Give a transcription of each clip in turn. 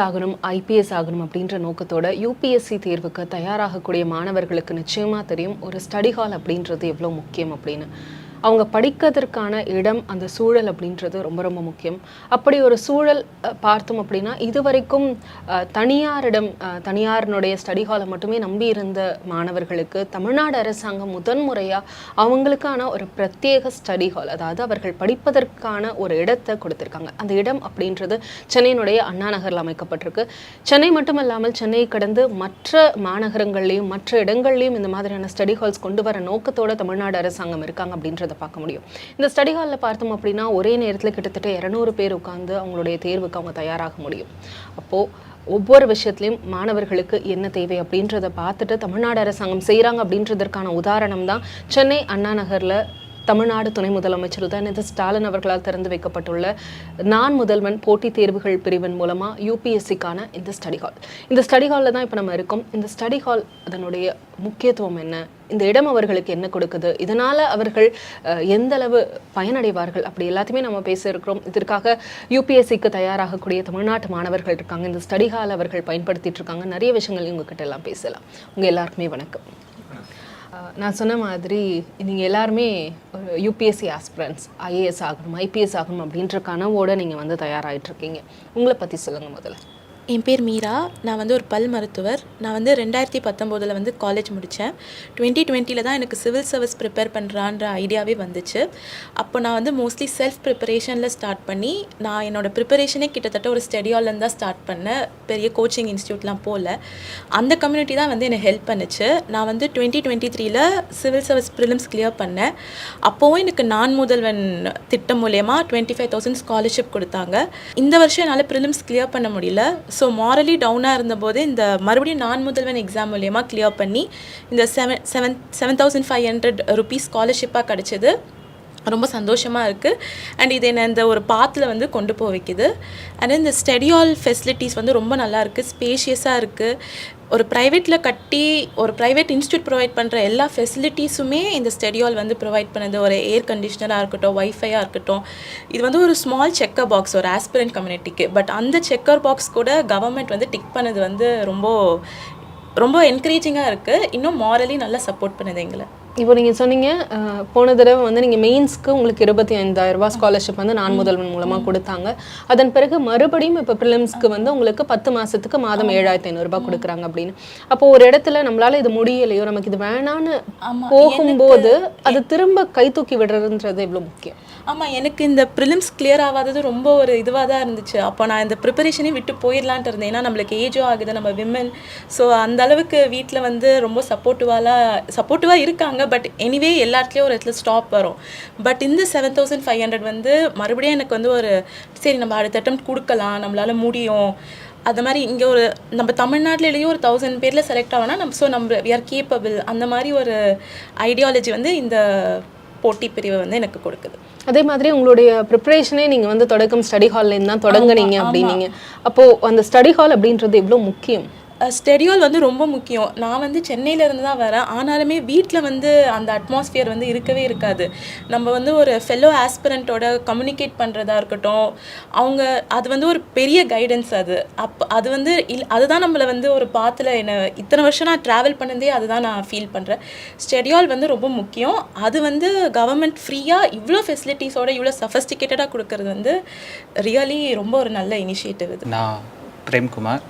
ஆகணும், ஐபிஎஸ் ஆகணும் அப்படின்ற நோக்கத்தோட யூபிஎஸ்சி தேர்வுக்கு தயாராகக்கூடிய மாணவர்களுக்கு நிச்சயமா தெரியும் ஒரு ஸ்டடி ஹால் அப்படின்றது எவ்வளோ முக்கியம் அப்படின்னு. அவங்க படிக்கிறதுக்கான இடம், அந்த சூழல் அப்படின்றது ரொம்ப ரொம்ப முக்கியம். அப்படி ஒரு சூழல் பார்த்தோம் அப்படின்னா, இதுவரைக்கும் தனியாரினுடைய ஸ்டடி ஹாலை மட்டுமே நம்பி இருந்த மாணவர்களுக்கு தமிழ்நாடு அரசாங்கம் முதன்முறையாக அவங்களுக்கான ஒரு பிரத்யேக ஸ்டடி ஹால், அதாவது அவர்கள் படிப்பதற்கான ஒரு இடத்தை கொடுத்துருக்காங்க. அந்த இடம் அப்படின்றது சென்னையினுடைய அண்ணா நகரில் அமைக்கப்பட்டிருக்கு. சென்னை மட்டுமல்லாமல் சென்னை கடந்து மற்ற மாநகரங்கள்லையும் மற்ற இடங்கள்லையும் இந்த மாதிரியான ஸ்டடி ஹால்ஸ் கொண்டு வர நோக்கத்தோட தமிழ்நாடு அரசாங்கம் இருக்காங்க அப்படின்றத பார்க்க முடியும். இந்த ஸ்டடி ஹாலில் பார்த்தோம் அப்படின்னா ஒரே நேரத்தில் கிட்டத்தட்ட 200 பேர் உட்கார்ந்து அவங்களுடைய தேர்வுக்கு அவங்க தயாராக முடியும். அப்போது ஒவ்வொரு விஷயத்துலையும் மாணவர்களுக்கு என்ன தேவை அப்படின்றத பார்த்துட்டு தமிழ்நாடு அரசாங்கம் செய்கிறாங்க அப்படின்றதற்கான உதாரணம் தான் சென்னை அண்ணா நகரில் தமிழ்நாடு துணை முதலமைச்சர் உதயநிதி ஸ்டாலின் அவர்களால் திறந்து வைக்கப்பட்டுள்ள நான் முதல்வன் போட்டித் தேர்வுகள் பிரிவின் மூலமாக யூபிஎஸ்சிக்கான இந்த ஸ்டடி ஹால். இந்த ஸ்டடி ஹாலில் தான் இப்போ நம்ம இருக்கோம். இந்த ஸ்டடி ஹால் அதனுடைய முக்கியத்துவம் என்ன, இந்த இடம் அவர்களுக்கு என்ன கொடுக்குது, இதனால் அவர்கள் எந்த அளவு பயனடைவார்கள், அப்படி எல்லாத்தையுமே நம்ம பேச இருக்கிறோம். இதற்காக யூபிஎஸ்சிக்கு தயாராகக்கூடிய தமிழ்நாட்டு மாணவர்கள் இருக்காங்க. இந்த ஸ்டடி ஹால் அவர்கள் பயன்படுத்திட்டு இருக்காங்க. நிறைய விஷயங்கள் உங்ககிட்ட எல்லாம் பேசலாம். உங்கள் எல்லாருக்குமே வணக்கம். நான் சொன்ன மாதிரி நீங்கள் எல்லாருமே யூபிஎஸ்சி ஆஸ்பிரன்ஸ், ஐஏஎஸ் ஆகணும், ஐபிஎஸ் ஆகணும் அப்படின்ற கனவோடு நீங்கள் வந்து தயாராகிட்ருக்கீங்க. உங்களை பற்றி சொல்லுங்கள் முதல்ல. என் பேர் மீரா. நான் வந்து ஒரு பல் மருத்துவர். நான் வந்து 2019 வந்து காலேஜ் முடித்தேன். 2020 தான் எனக்கு சிவில் சர்வீஸ் ப்ரிப்பேர் பண்ணுறான்ற ஐடியாவே வந்துச்சு. அப்போ நான் வந்து மோஸ்ட்லி செல்ஃப் ப்ரிப்பரேஷனில் ஸ்டார்ட் பண்ணி, நான் என்னோடய ப்ரிப்பரேஷனே கிட்டத்தட்ட ஒரு ஸ்டடி ஹால்லேருந்து தான் ஸ்டார்ட் பண்ணேன். பெரிய கோச்சிங் இன்ஸ்டியூட்லாம் போகல. அந்த கம்யூனிட்டி தான் வந்து என்னை ஹெல்ப் பண்ணுச்சு. நான் வந்து 2023 சிவில் சர்வீஸ் ப்ரிலிம்ஸ் கிளியர் பண்ணேன். அப்போவும் எனக்கு நான் முதல்வன் திட்டம் மூலயமா 25,000 ஸ்காலர்ஷிப் கொடுத்தாங்க. இந்த வருஷம் என்னால் ப்ரிலிம்ஸ் கிளியர் பண்ண முடியல. ஸோ மாரலி டவுனாக இருந்தபோது இந்த மறுபடியும் நான் முதல்வன் எக்ஸாம் மூலயமா கிளியர் பண்ணி இந்த 7,500 ருபீஸ் ஸ்காலர்ஷிப்பாக கிடச்சிது. ரொம்ப சந்தோஷமாக இருக்குது. அண்ட் இது என்ன இந்த ஒரு பாத்தில் வந்து கொண்டு போய் வைக்குது. அண்ட் இந்த ஸ்டடி ஹால் ஃபெசிலிட்டிஸ் வந்து ரொம்ப நல்லா இருக்குது, ஸ்பேஷியஸாக இருக்குது. ஒரு ப்ரைவேட்டில் கட்டி ஒரு ப்ரைவேட் இன்ஸ்டியூட் ப்ரொவைட் பண்ணுற எல்லா ஃபெசிலிட்டிஸுமே இந்த ஸ்டடி ஹால் வந்து ப்ரொவைட் பண்ணுது. ஒரு ஏர் கண்டிஷனராக இருக்கட்டும், வைஃபையாக இருக்கட்டும். இது வந்து ஒரு ஸ்மால் செக்கர் பாக்ஸ் ஒரு ஆஸ்பிரண்ட் கம்யூனிட்டிக்கு. பட் அந்த செக்கர் பாக்ஸ் கூட கவர்மெண்ட் வந்து டிக் பண்ணது வந்து ரொம்ப ரொம்ப என்கரேஜிங்காக இருக்குது. இன்னும் மாரலி நல்லா சப்போர்ட் பண்ணுது எங்களை. இப்போ நீங்கள் சொன்னீங்க போன தடவை வந்து நீங்கள் மெயின்ஸ்க்கு உங்களுக்கு 25,000 ரூபாய் ஸ்காலர்ஷிப் வந்து நான் முதல்வன் மூலமாக கொடுத்தாங்க. அதன் பிறகு மறுபடியும் இப்போ ப்ரிலிம்ஸ்க்கு வந்து உங்களுக்கு 10 மாதத்துக்கு மாதம் 7,500 ரூபாய் கொடுக்குறாங்க அப்படின்னு. அப்போது ஒரு இடத்துல நம்மளால் இது முடியலையோ, நமக்கு இது வேணான்னு போகும்போது அது திரும்ப கை தூக்கி விடுறதுன்றது எவ்வளோ முக்கியம்? ஆமாம், எனக்கு இந்த ப்ரிலிம்ஸ் கிளியர் ஆகாதது ரொம்ப ஒரு இதுவாக தான் இருந்துச்சு. அப்போ நான் இந்த ப்ரிப்பரேஷனே விட்டு போயிடலான்ட்டு இருந்தேன். ஏன்னா நம்மளுக்கு ஏஜோ ஆகுது, நம்ம விமன். ஸோ அந்த அளவுக்கு வீட்டில் வந்து ரொம்ப சப்போர்ட்டிவாக இருக்காங்க. பட் எனிவே எல்லா இடத்துலையும் ஒரு இடத்துல ஸ்டாப் வரும். பட் இந்த 7,500 வந்து மறுபடியும் எனக்கு வந்து ஒரு சரி நம்ம அடுத்த அட்டம் கொடுக்கலாம், நம்மளால் முடியும். அது மாதிரி இங்கே ஒரு நம்ம தமிழ்நாட்டிலேயும் ஒரு 1000 பேரில் செலக்ட் ஆகணும். நம்ம வி ஆர் கேப்பபிள். அந்த மாதிரி ஒரு ஐடியாலஜி வந்து இந்த போட்டி பிரிவை வந்து எனக்கு கொடுக்குது. அதே மாதிரி உங்களுடைய ப்ரிப்பரேஷனே நீங்கள் வந்து தொடக்கம் ஸ்டடி ஹால்லேருந்து தான் தொடங்குனீங்க அப்படின்னீங்க. அப்போது அந்த ஸ்டடி ஹால் அப்படின்றது எவ்வளோ முக்கியம்? ஸ்டடி ஹால் வந்து ரொம்ப முக்கியம். நான் வந்து சென்னையிலேருந்து தான் வரேன். ஆனாலுமே வீட்டில் வந்து அந்த அட்மாஸ்ஃபியர் வந்து இருக்கவே இருக்காது. நம்ம வந்து ஒரு ஃபெல்லோ ஆஸ்பிரண்ட்டோட கம்யூனிகேட் பண்ணுறதா இருக்கட்டும், அவங்க அது வந்து ஒரு பெரிய கைடன்ஸ். அது வந்து அதுதான் நம்மளை வந்து ஒரு பாத்தில் என்ன இத்தனை வருஷம் நான் ட்ராவல் பண்ணதே அதுதான் நான் ஃபீல் பண்ணுறேன். ஸ்டடி ஹால் வந்து ரொம்ப முக்கியம். அது வந்து கவர்மெண்ட் ஃப்ரீயாக இவ்வளோ ஃபெசிலிட்டிஸோட இவ்வளோ சஃபஸ்டிகேட்டடாக கொடுக்கறது வந்து ரியலி ரொம்ப ஒரு நல்ல இனிஷியேட்டிவ். இது நான் பிரேம்குமார்,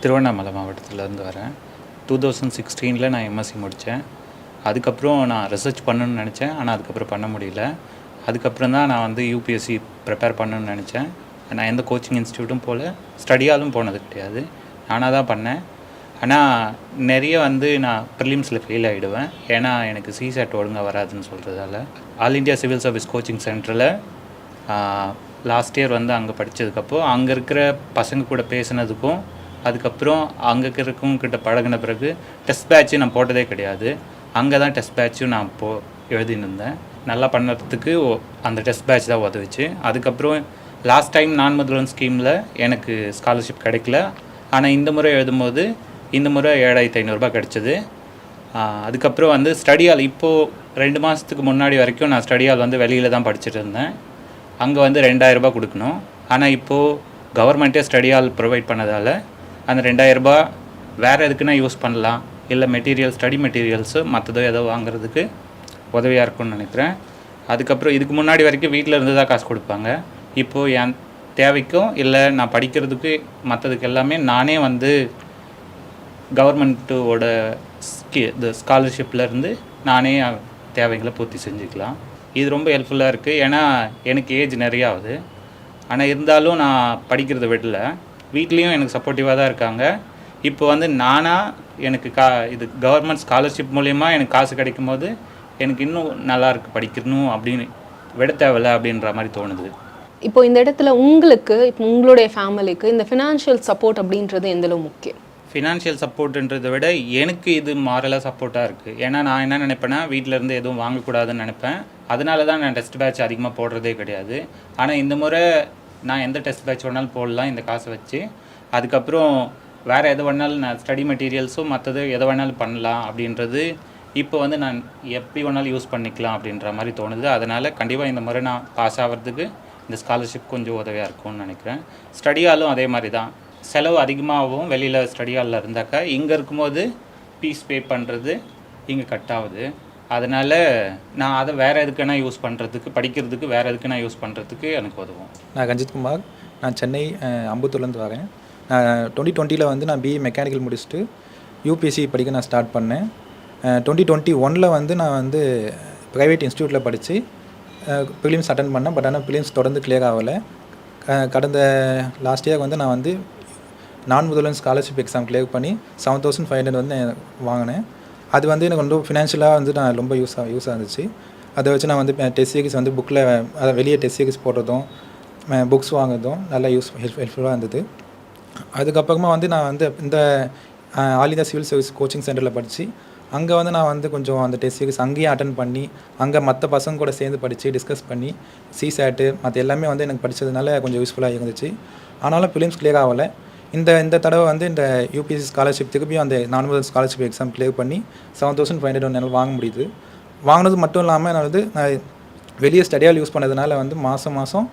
திருவண்ணாமலை மாவட்டத்திலேருந்து வரேன். 2016 நான் எம்எஸ்சி முடித்தேன். அதுக்கப்புறம் நான் ரிசர்ச் பண்ணணும்னு நினச்சேன், ஆனால் அதுக்கப்புறம் பண்ண முடியல. அதுக்கப்புறம் தான் நான் வந்து யூபிஎஸ்சி ப்ரிப்பேர் பண்ணணும்னு நினச்சேன். நான் எந்த கோச்சிங் இன்ஸ்டியூட்டும் போகல, ஸ்டடியாலும் போனது கிடையாது, நானாக தான் பண்ணேன். ஆனால் நிறைய வந்து நான் ப்ரிலிம்ஸில் ஃபெயில் ஆகிடுவேன். ஏன்னா எனக்கு சிசெட் ஒழுங்காக வராதுன்னு சொல்கிறதால. All India civil service coaching சென்டரில் லாஸ்ட் இயர் வந்து அங்கே படித்ததுக்கப்புறம் அங்கே இருக்கிற பசங்க கூட பேசினதுக்கும் அதுக்கப்புறம் அங்கே இருக்கிறவங்கிட்ட பழகின பிறகு டெஸ்ட் பேட்ச்சு நான் போட்டதே கிடையாது. அங்கே தான் டெஸ்ட் பேட்ச்சும் நான் எழுதின்னு இருந்தேன். நல்லா பண்ணுறதுக்கு அந்த டெஸ்ட் பேட்ச் தான் உதவிச்சு. அதுக்கப்புறம் லாஸ்ட் டைம் நான் முதல்வன் ஸ்கீமில் எனக்கு ஸ்காலர்ஷிப் கிடைக்கல. ஆனால் இந்த முறை எழுதும்போது இந்த முறை 7,500 ரூபாய் கிடச்சிது. அதுக்கப்புறம் வந்து ஸ்டடி ஹால் இப்போது 2 மாதத்துக்கு முன்னாடி வரைக்கும் நான் ஸ்டடி ஹால் வந்து வெளியில் தான் படிச்சுட்டு இருந்தேன். அங்கே வந்து 2,000 ரூபாய் கொடுக்கணும். ஆனால் இப்போது கவர்மெண்ட்டே ஸ்டடி ஹால் ப்ரொவைட் பண்ணதால் அந்த 2000 ரூபாய் வேறு எதுக்குன்னா யூஸ் பண்ணலாம், இல்லை ஸ்டடி மெட்டீரியல்ஸு மற்றதோ ஏதோ வாங்குறதுக்கு உதவியாக இருக்கும்னு நினைக்கிறேன். அதுக்கப்புறம் இதுக்கு முன்னாடி வரைக்கும் வீட்டில் இருந்து தான் காசு கொடுப்பாங்க. இப்போது என் தேவைக்கும் இல்லை நான் படிக்கிறதுக்கு மற்றதுக்கு எல்லாமே நானே வந்து கவர்மெண்ட்டோட இந்த ஸ்காலர்ஷிப்லேருந்து நானே தேவைகளை பூர்த்தி செஞ்சுக்கலாம். இது ரொம்ப ஹெல்ப்ஃபுல்லாக இருக்குது. ஏன்னா எனக்கு ஏஜ் நிறையா ஆகுது. ஆனால் இருந்தாலும் நான் படிக்கிறத விடல. வீட்லேயும் எனக்கு சப்போர்ட்டிவாக தான் இருக்காங்க. இப்போ வந்து நானாக எனக்கு இது கவர்மெண்ட் ஸ்காலர்ஷிப் மூலயமா எனக்கு காசு கிடைக்கும் போது எனக்கு இன்னும் நல்லாயிருக்கு, படிக்கணும் அப்படின்னு விட தேவையில்லை அப்படின்ற மாதிரி தோணுது. இப்போ இந்த இடத்துல உங்களுக்கு, இப்போ உங்களுடைய ஃபேமிலிக்கு இந்த ஃபினான்ஷியல் சப்போர்ட் அப்படின்றது எந்தளவு முக்கியம்? ஃபினான்ஷியல் சப்போர்ட்டுன்றதை விட எனக்கு இது மாரலாக சப்போர்ட்டாக இருக்குது. ஏன்னா நான் என்ன நினைப்பேன்னா, வீட்டிலேருந்து எதுவும் வாங்கக்கூடாதுன்னு நினைப்பேன். அதனால தான் நான் டெஸ்ட் பேட்ச் அதிகமாக போடுறதே கிடையாது. ஆனால் இந்த முறை நான் எந்த டெஸ்ட் பேட்ச் வேணாலும் போடலாம் இந்த காசை வச்சு. அதுக்கப்புறம் வேறு எது வேணாலும் நான் ஸ்டடி மெட்டீரியல்ஸும் மற்றது எதை வேணாலும் பண்ணலாம் அப்படின்றது இப்போ வந்து நான் எப்படி வேணாலும் யூஸ் பண்ணிக்கலாம் அப்படின்ற மாதிரி தோணுது. அதனால் கண்டிப்பாக இந்த முறை நான் பாஸ் ஆகிறதுக்கு இந்த ஸ்காலர்ஷிப் கொஞ்சம் உதவியாக இருக்கும்னு நினைக்கிறேன். ஸ்டடி ஹாலும் அதே மாதிரி தான். செலவு அதிகமாகவும் வெளியில் ஸ்டடி ஹாலில் இருந்தாக்கா இங்கே இருக்கும்போது ஃபீஸ் பே பண்ணுறது இங்கே கட் ஆகுது. அதனால் நான் அதை வேறு எதுக்குன்னா யூஸ் பண்ணுறதுக்கு, படிக்கிறதுக்கு வேறு எதுக்குன்னா யூஸ் பண்ணுறதுக்கு எனக்கு உதவும். நான் ரஞ்சித்குமார். நான் சென்னை அம்பத்தூர்லேருந்து வரேன். நான் 2020 வந்து நான் பிஇ மெக்கானிக்கல் முடிச்சுட்டு யூபிஎஸ்சி படிக்க நான் ஸ்டார்ட் பண்ணேன். 2021 வந்து நான் வந்து ப்ரைவேட் இன்ஸ்டியூட்டில் படித்து ப்ரிலிம்ஸ் அட்டன் பண்ணேன். பட் ஆனால் ப்ரிலிம்ஸ் தொடர்ந்து கிளியர் ஆகலை. கடந்த லாஸ்ட் இயர் வந்து நான் வந்து நான் முதல்வன் ஸ்காலர்ஷிப் எக்ஸாம் கிளியர் பண்ணி 7500 வந்து வாங்கினேன். அது வந்து எனக்கு வந்து ஃபினான்ஷியலாக வந்து நான் ரொம்ப யூஸாக இருந்துச்சு. அதை வச்சு நான் வந்து டெஸ்ட் சீரிஸ் வந்து புக்கில் அதை வெளியே டெஸ்ட் சீரிஸ் போடுறதும் புக்ஸ் வாங்குறதும் நல்லா ஹெல்ப்ஃபுல்லாக இருந்தது. அதுக்கப்புறமா வந்து நான் வந்து இந்த all India civil service coaching சென்டரில் படித்து அங்கே வந்து நான் வந்து கொஞ்சம் அந்த டெஸ்ட் சீரிஸ் அங்கேயும் அட்டன் பண்ணி அங்கே மற்ற பசங்க கூட சேர்ந்து படித்து டிஸ்கஸ் பண்ணி சிசேட்டு மற்ற எல்லாமே வந்து எனக்கு படித்ததுனால கொஞ்சம் யூஸ்ஃபுல்லாக இருந்துச்சு. ஆனாலும் ப்ரிலிம்ஸ் கிளியர் ஆகலை. இந்த தடவை வந்து இந்த யூபிஎஸ்சி ஸ்காலர்ஷிப் திருப்பியும் அந்த நார்மல் ஸ்காலர்ஷிப் எக்ஸாம் கிளியர் பண்ணி 7500 என்னால் வாங்க முடியுது. வாங்கினது மட்டும் இல்லாமல் நான் வந்து நான் வெளியே ஸ்டடியால் யூஸ் பண்ணதுனால வந்து மாதம்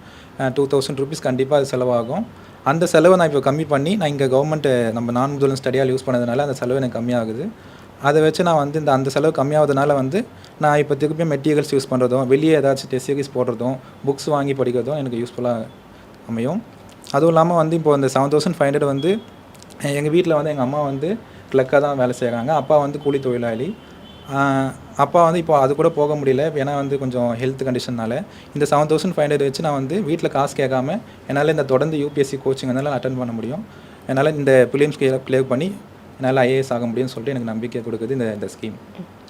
2000 ரூபீஸ் கண்டிப்பாக அது செலவாகும். அந்த செலவை நான் இப்போ கம்மி பண்ணி நான் இங்கே கவர்மெண்ட்டு நம்ம நான் முதல்வன் ஸ்டடியால் யூஸ் பண்ணதுனால அந்த செலவு எனக்கு கம்மியாகுது. அதை வச்சு நான் வந்து அந்த செலவு கம்மியாகிறதுனால வந்து நான் இப்போ திருப்பியும் மெட்டீரியல்ஸ் யூஸ் பண்ணுறதும் வெளியே ஏதாச்சும் டெஸ்ட் சீரிஸ் போடுறதும் புக்ஸ் வாங்கி படிக்கிறதும் எனக்கு யூஸ்ஃபுல்லாக அமையும். அதுவும் இல்லாமல் வந்து இப்போ இந்த 7500 வந்து எங்கள் வீட்டில் வந்து எங்கள் அம்மா வந்து கிளக்காக தான் வேலை செய்கிறாங்க. அப்பா வந்து கூலி தொழிலாளி. அப்பா வந்து இப்போ அது கூட போக முடியல, ஏன்னா வந்து கொஞ்சம் ஹெல்த் கண்டிஷன்னால. இந்த 7500 வச்சு நான் வந்து வீட்டில் காசு கேட்காம என்னால் இந்த தொடர்ந்து யூபிஎஸ்சி கோச்சிங் என்னால் அட்டன் பண்ண முடியும். என்னால் இந்த ப்ரிலிம்ஸ் கிளியர் பண்ணி என்னால் ஐஏஎஸ் ஆக முடியும்னு சொல்லிட்டு எனக்கு நம்பிக்கை கொடுக்குது இந்த ஸ்கீம்.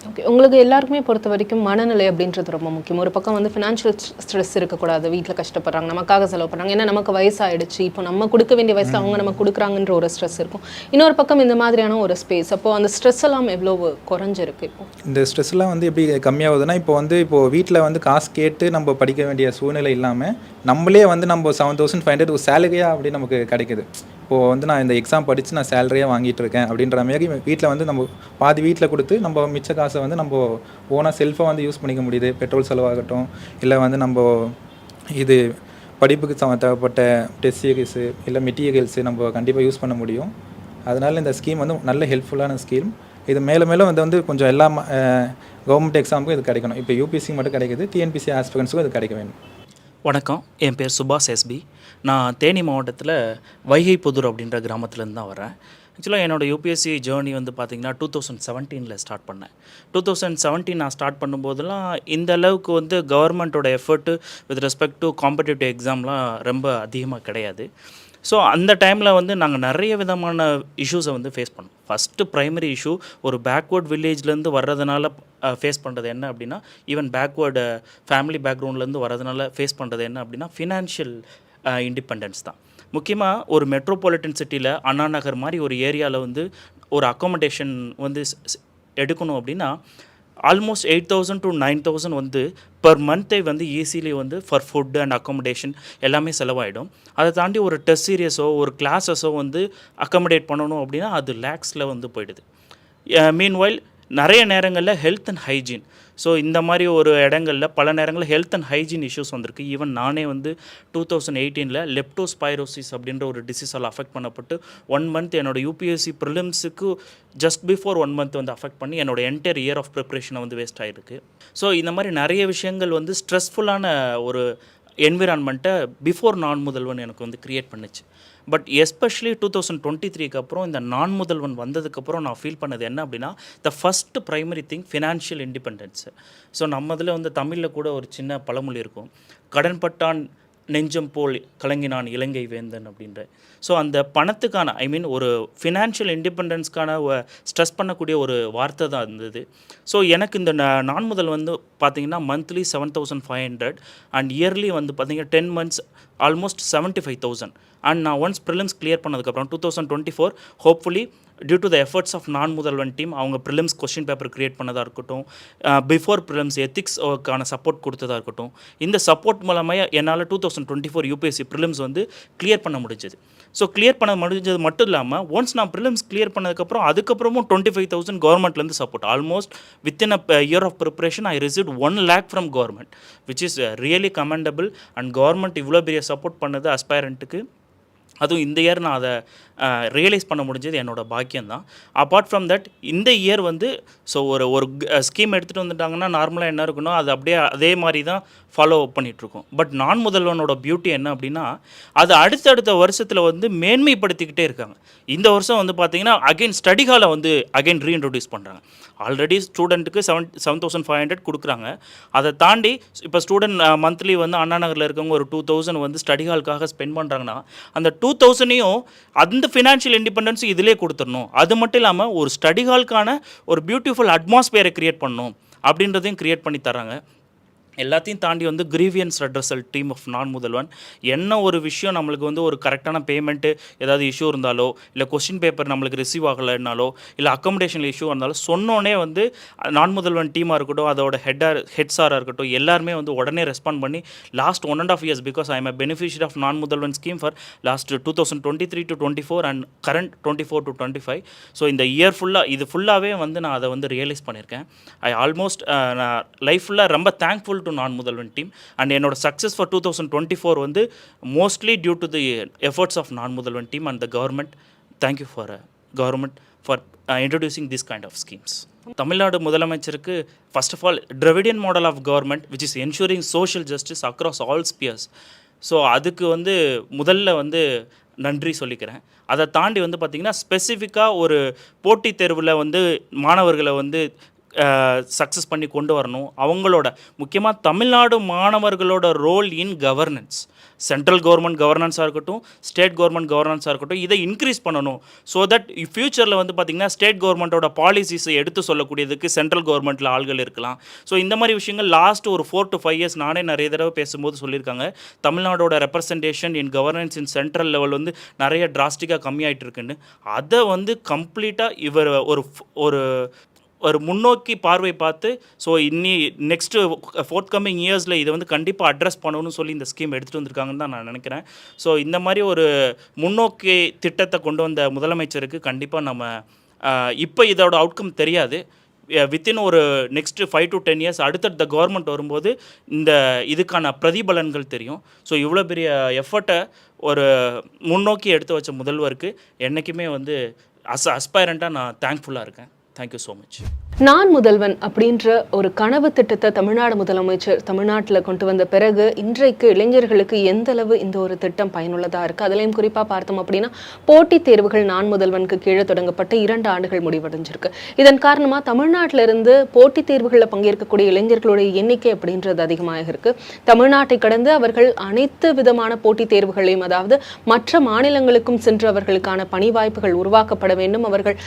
ஓகே, உங்களுக்கு எல்லாருக்குமே பொறுத்த வரைக்கும் மனநிலை அப்படின்றது ரொம்ப முக்கியம். ஒரு பக்கம் வந்து ஃபினான்ஷியல் ஸ்ட்ரெஸ் இருக்கக்கூடாது, வீட்டில் கஷ்டப்படுறாங்க, நமக்காக செலவு பண்ணுறாங்க, ஏன்னா நமக்கு வயசாகிடுச்சு, இப்போ நம்ம கொடுக்க வேண்டிய வயசில் அவங்க நம்ம கொடுக்குறாங்கன்ற ஒரு ஸ்ட்ரெஸ் இருக்கும். இன்னொரு பக்கம் இந்த மாதிரியான ஒரு ஸ்பேஸ், அப்போது அந்த ஸ்ட்ரெஸ் எல்லாம் எவ்வளோ குறைஞ்சிருக்கு? இப்போ இந்த ஸ்ட்ரெஸ்லாம் வந்து எப்படி கம்மியாகுதுன்னா, இப்போது வீட்டில் வந்து காசு கேட்டு நம்ம படிக்க வேண்டிய சூழ்நிலை இல்லாமல் நம்மளே வந்து நம்ம 7500 ஒரு சேலரியாக அப்படி நமக்கு கிடைக்குது. இப்போது வந்து நான் இந்த எக்ஸாம் படித்து நான் சேலரியாக வாங்கிட்டு இருக்கேன் அப்படின்ற மாதிரி வீட்டில் வந்து நம்ம பாதி வீட்டில் கொடுத்து நம்ம மிச்ச காசை வந்து நம்ம ஓனாக செல்ஃபாக வந்து யூஸ் பண்ணிக்க முடியுது. பெட்ரோல் செலவாகட்டும், இல்லை வந்து நம்ம இது படிப்புக்கு தேவைப்பட்ட டெஸ்ட் சீரிஸு இல்லை மெட்டீரியல்ஸு நம்ம கண்டிப்பாக யூஸ் பண்ண முடியும். அதனால் இந்த ஸ்கீம் வந்து நல்ல ஹெல்ப்ஃபுல்லான ஸ்கீம். இது மேலும் வந்து கொஞ்சம் எல்லா கவர்மெண்ட் எக்ஸாமுக்கும் இது கிடைக்கணும். இப்போ யூபிஎஸ்சி மட்டும் கிடைக்குது, டிஎன்பிஎஸ்சி ஆஸ்பிரண்ட்ஸுக்கும் இது கிடைக்க வேண்டும். வணக்கம், என் பேர் சுபாஷ் எஸ்பி. நான் தேனி மாவட்டத்தில் வைகைப்புதூர் அப்படின்ற கிராமத்துலேருந்து தான் வரேன். ஆக்சுவலாக என்னோடய யூபிஎஸ்சி ஜேர்னி வந்து பார்த்திங்கன்னா 2017 ஸ்டார்ட் பண்ணேன். 2017 நான் ஸ்டார்ட் பண்ணும்போதெல்லாம் இந்த அளவுக்கு வந்து கவர்மெண்ட்டோட effort with respect to competitive எக்ஸாம்லாம் ரொம்ப அதிகமாக கிடையாது. ஸோ அந்த டைமில் வந்து நாங்கள் நிறைய விதமான இஷ்யூஸை வந்து ஃபேஸ் பண்ணோம். ஃபஸ்ட்டு ப்ரைமரி இஷ்யூ, ஒரு பேக்வேர்ட் வில்லேஜ்லேருந்து வர்றதுனால ஃபேஸ் பண்ணுறது என்ன அப்படின்னா, ஈவன் பேக்வேர்டு ஃபேமிலி பேக்ரவுண்ட்லேருந்து வர்றதுனால ஃபேஸ் பண்ணுறது என்ன அப்படின்னா, ஃபினான்ஷியல் இண்டிபெண்டன்ஸ் தான். முக்கியமாக ஒரு மெட்ரோபாலிட்டன் சிட்டியில் அண்ணா நகர் மாதிரி ஒரு ஏரியாவில் வந்து ஒரு அக்காமடேஷன் வந்து எடுக்கணும் அப்படின்னா ஆல்மோஸ்ட் 8000 to 9000 வந்து பர் மந்த்தே வந்து ஈஸிலி வந்து ஃபார் ஃபுட் அண்ட் அக்காமடேஷன் எல்லாமே செலவாயிடும். அதை தாண்டி ஒரு டெஸ்ட் சீரியஸோ ஒரு கிளாஸஸோ வந்து அக்காமடேட் பண்ணணும் அப்படின்னா அது லேக்ஸில் வந்து போயிடுது. மீன்வைல் நிறைய நேரங்களில் ஹெல்த் அண்ட் ஹைஜீன். ஸோ இந்த மாதிரி ஒரு இடங்களில் பல நேரங்களில் ஹெல்த் அண்ட் ஹைஜீன் இஷ்யூஸ் வந்திருக்கு. ஈவன் நானே வந்து 2018 லெப்டோஸ்பைரோசிஸ் அப்படின்ற ஒரு டிசீஸால் அஃபெக்ட் பண்ணப்பட்டு 1 மந்த் என்னோட யூபிஎஸ்சி ப்ரிலிம்ஸுக்கு ஜஸ்ட் பிஃபோர் 1 மந்த் வந்து அஃபெக்ட் பண்ணி என்னோட என்டையர் இயர் ஆஃப் ப்ரிப்ரேஷனை வந்து வேஸ்ட் ஆகிருக்கு. ஸோ இந்த மாதிரி நிறைய விஷயங்கள் வந்து ஸ்ட்ரெஸ்ஃபுல்லான ஒரு என்விரான்மெண்ட்டை பிஃபோர் நான் முதல்வன் எனக்கு வந்து க்ரியேட் பண்ணுச்சு. பட் எஸ்பெஷலி 2023க்கு அப்புறம் இந்த நான் முதல்வன் வந்ததுக்கப்புறம் நான் ஃபீல் பண்ணது என்ன அப்படின்னா, the first primary thing financial independence. So நம்ம இதில் வந்து தமிழில் கூட ஒரு சின்ன பழமொழி இருக்கும், கடன்பட்டான் நெஞ்சம் போல் கலங்கினான் இலங்கை வேந்தன் அப்படின்ற. ஸோ அந்த பணத்துக்கான ஒரு ஃபினான்ஷியல் இண்டிபெண்டன்ஸ்க்கான ஸ்ட்ரெஸ் பண்ணக்கூடிய ஒரு வார்த்தை தான் இருந்தது. ஸோ எனக்கு இந்த நான் முதல் வந்து பார்த்திங்கன்னா மந்த்லி 7,500 அண்ட் இயர்லி வந்து பார்த்திங்கன்னா 10 months ஆல்மோஸ்ட் 75,000. அண்ட் நான் ஒன்ஸ் ப்ரிலிம்ஸ் கிளியர் பண்ணதுக்கப்புறம் 2024 hopefully due to the efforts of Naan Mudhalvan team, அவங்க ப்ரிலிம்ஸ் கொஸ்டின் பேப்பர் க்ரியேட் பண்ணதாக இருக்கட்டும், பிஃபோர் ப்ரிலிம்ஸ் எத்திக்ஸ்க்கான சப்போர்ட் கொடுத்ததாக இருக்கட்டும், இந்த சப்போர்ட் மூலமாக என்னால் 2024 யூபிஎஸ்சி ப்ரிலிம்ஸ் வந்து கிளியர் பண்ண முடிஞ்சது. ஸோ கிளியர் பண்ண முடிஞ்சது மட்டும் இல்லாமல் ஒன்ஸ் நான் ப்ரிலிம்ஸ் கிளியர் பண்ணதுக்கப்புறம் அதுக்கப்புறமும் 25,000 கவர்மெண்ட்லேருந்து support. Almost within a year of preparation I received 1 lakh from government, which is really commendable. And government இவ்வளோ பெரிய சப்போர்ட் பண்ணது அஸ்பைரண்ட்டுக்கு, அதுவும் இந்த இயர் நான் அதை ரியலைஸ் பண்ண முடிஞ்சது என்னோடய பாக்கியம்தான். அப்பார்ட் ஃப்ரம் தட் இந்த இயர் வந்து ஸோ ஒரு ஸ்கீம் எடுத்துகிட்டு வந்துட்டாங்கன்னா நார்மலாக என்ன இருக்கணும் அது அப்படியே அதே மாதிரி தான் ஃபாலோ அப் பண்ணிகிட்ருக்கோம். பட் நான் முதல்வனோட பியூட்டி என்ன அப்படின்னா, அது அடுத்தடுத்த வருஷத்தில் வந்து மேன்மைப்படுத்திக்கிட்டே இருக்காங்க. இந்த வருஷம் வந்து பார்த்திங்கன்னா அகைன் ஸ்டடி ஹாலை வந்து அகைன் ரீஇன்ட்ரடியூஸ் பண்ணுறாங்க. ஆல்ரெடி ஸ்டூடெண்ட்டுக்கு 7,500 கொடுக்குறாங்க. அதை தாண்டி இப்போ ஸ்டூடெண்ட் மந்த்லி வந்து அண்ணா நகரில் இருக்கவங்க ஒரு 2,000 வந்து ஸ்டடி ஹாலுக்காக ஸ்பெண்ட் பண்ணுறாங்கன்னா அந்த 2,000ஐயும் அந்த ஃபினான்ஷியல் இண்டிபெண்டன்ஸ் இதிலே கொடுத்துடணும். அது மட்டும் இல்லாமல் ஒரு ஸ்டடி ஹாலுக்கான ஒரு பியூட்டிஃபுல் அட்மாஸ்பியரை க்ரியேட் பண்ணணும் அப்படின்றதையும் க்ரியேட் பண்ணி தராங்க. எல்லாத்தையும் தாண்டி வந்து grievance redressal team of Naan முதல்வன் என்ன ஒரு விஷயம் நம்மளுக்கு வந்து ஒரு கரெக்டான பேமெண்ட்டு ஏதாவது இஷ்யூ இருந்தாலோ, இல்லை கொஸ்டின் பேப்பர் நம்மளுக்கு ரிசீவ் ஆகலைன்னாலோ, இல்லை அக்கமடேஷனில் இஷ்யூ இருந்தாலும் சொன்னோன்னே வந்து நான் முதல்வன் டீமாக இருக்கட்டும், அதோட ஹெட்ஸாராக இருக்கட்டும், எல்லாருமே வந்து உடனே ரெஸ்பாண்ட் பண்ணி last 1.5 years because I am a beneficiary of Naan Mudhalvan scheme for last 2023 to 24 and current 24 to 25. So இந்த இயர் ஃபுல்லாக இது ஃபுல்லாகவே வந்து நான் அதை வந்து ரியலைஸ் பண்ணியிருக்கேன். ஐ ஆல்மோஸ்ட் நான் லைஃப் ஃபுல்லாக ரொம்ப thankful to Naan Mudhalvan team. And என்னோட சக்ஸஸ் ஃபார் 2024 வந்து mostly due to the efforts of Naan Mudhalvan team and the government. Thank you for government for introducing this kind of schemes. Tamil Nadu முதலமைச்சருக்கு first of all Dravidian model of government which is ensuring social justice across all spheres. So அதுக்கு வந்து முதல்ல வந்து நன்றி சொல்லிக்கிறேன். அதை தாண்டி வந்து பார்த்திங்கன்னா ஸ்பெசிஃபிக்காக ஒரு போட்டித் தேர்வில் வந்து மாணவர்களை வந்து சக்ஸஸ் பண்ணி கொண்டு வரணும். அவங்களோட முக்கியமாக தமிழ்நாடு மாணவர்களோட role in governance, central government கவர்னன்ஸாக இருக்கட்டும், ஸ்டேட் கவர்மெண்ட் கவர்னன்ஸாக இருக்கட்டும், இதை இன்க்ரீஸ் பண்ணணும். ஸோ தட் ஃப்யூச்சரில் வந்து பார்த்திங்கன்னா ஸ்டேட் கவர்மெண்ட்டோட பாலிசிஸை எடுத்து சொல்லக்கூடியதுக்கு சென்ட்ரல் கவர்மெண்ட்டில் ஆள்கள் இருக்கலாம். ஸோ இந்த மாதிரி விஷயங்கள் லாஸ்ட் ஒரு 4 to 5 years நானே நிறைய தடவை பேசும்போது சொல்லியிருக்காங்க. தமிழ்நாடோட representation in governance in central level வந்து நிறைய டிராஸ்டிக்காக கம்மியாயிட்டு இருக்குன்னு, அதை வந்து கம்ப்ளீட்டாக இவர் ஒரு முன்னோக்கி பார்வை பார்த்து ஸோ நெக்ஸ்ட்டு ஃபோர்த்கமிங் இயர்ஸில் இதை வந்து கண்டிப்பாக அட்ரஸ் பண்ணணும்னு சொல்லி இந்த ஸ்கீம் எடுத்துகிட்டு வந்திருக்காங்கன்னு தான் நான் நினைக்கிறேன். ஸோ இந்த மாதிரி ஒரு முன்னோக்கி திட்டத்தை கொண்டு வந்த முதலமைச்சருக்கு கண்டிப்பாக நம்ம இப்போ இதோட அவுட்கம் தெரியாது, வித்தின் ஒரு நெக்ஸ்ட்டு 5 to 10 years அடுத்தடுத்த கவர்மெண்ட் வரும்போது இதுக்கான பிரதிபலன்கள் தெரியும். ஸோ இவ்வளோ பெரிய எஃபர்ட்டை ஒரு முன்னோக்கி எடுத்து வச்ச முதல்வருக்கு என்றைக்குமே வந்து அஸ்பைரண்ட்டாக நான் தேங்க்ஃபுல்லாக இருக்கேன். Thank you so much. நான் முதல்வன் அப்படின்ற ஒரு கனவு திட்டத்தை தமிழ்நாடு முதலமைச்சர் தமிழ்நாட்டில் கொண்டு வந்த பிறகு இன்றைக்கு இளைஞர்களுக்கு எந்த அளவு இந்த ஒரு திட்டம் பயனுள்ளதாக இருக்குது. அதுலேயும் குறிப்பாக பார்த்தோம் அப்படின்னா போட்டித் தேர்வுகள் நான் முதல்வனுக்கு கீழே தொடங்கப்பட்ட 2 ஆண்டுகள் முடிவடைஞ்சிருக்கு. இதன் காரணமாக தமிழ்நாட்டிலிருந்து போட்டித் தேர்வுகளில் பங்கேற்கக்கூடிய இளைஞர்களுடைய எண்ணிக்கை அப்படின்றது அதிகமாக இருக்குது. தமிழ்நாட்டை கடந்து அவர்கள் அனைத்து விதமான போட்டித் தேர்வுகளையும், அதாவது மற்ற மாநிலங்களுக்கும் சென்று அவர்களுக்கான பணி வாய்ப்புகள் உருவாக்கப்பட வேண்டும், அவர்கள்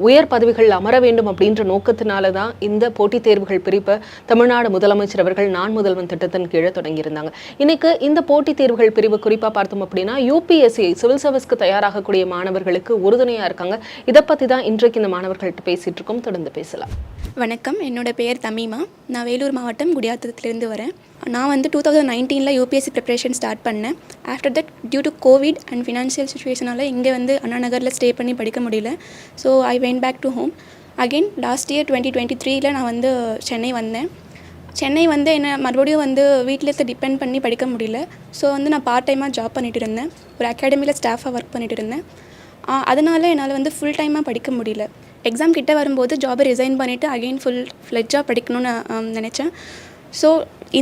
உயர் பதவிகள் அமர வேண்டும் அப்படின்ற நோக்கத்தினால தான் இந்த போட்டித் தேர்வுகள் பிரிப்பை தமிழ்நாடு முதலமைச்சர் அவர்கள் நான் முதல்வன் திட்டத்தின் கீழே தொடங்கியிருந்தாங்க. இன்னைக்கு இந்த போட்டித் தேர்வுகள் பிரிவு குறிப்பாக பார்த்தோம் அப்படின்னா யூபிஎஸ்சி சிவில் சர்வீஸ்க்கு தயாராகக்கூடிய மாணவர்களுக்கு உறுதுணையாக இருக்காங்க. இதை பற்றி தான் இன்றைக்கு இந்த மாணவர்கள்ட்ட பேசிட்டு இருக்கோம். தொடர்ந்து பேசலாம். வணக்கம், என்னோட பெயர் தமிமா. நான் வேலூர் மாவட்டம் குடியாத்தத்துலேருந்து வரேன். நான் வந்து 2019 யூபிஎஸ்சி ப்ரிப்ரேஷன் ஸ்டார்ட் பண்ணேன். After that due to COVID and financial சுச்சுவேஷனால் இங்கே வந்து அண்ணா நகரில் ஸ்டே பண்ணி படிக்க முடியல. So I went back to home. Again last year 2023 நான் வந்து சென்னை வந்தேன். சென்னை வந்து என்ன மறுபடியும் வந்து வீட்டிலேருந்து டிபெண்ட் பண்ணி படிக்க முடியல. ஸோ வந்து நான் பார்ட் டைமாக ஜாப் பண்ணிகிட்டு இருந்தேன். ஒரு அகாடமியில் ஸ்டாஃபாக ஒர்க் பண்ணிகிட்டு இருந்தேன். அதனால் என்னால் வந்து ஃபுல் டைமாக படிக்க முடியல. எக்ஸாம் கிட்ட வரும்போது ஜாபை ரிசைன் பண்ணிவிட்டு அகெயின் ஃபுல் ஃப்ளெட்ஜாக படிக்கணும்னு நினச்சேன். ஸோ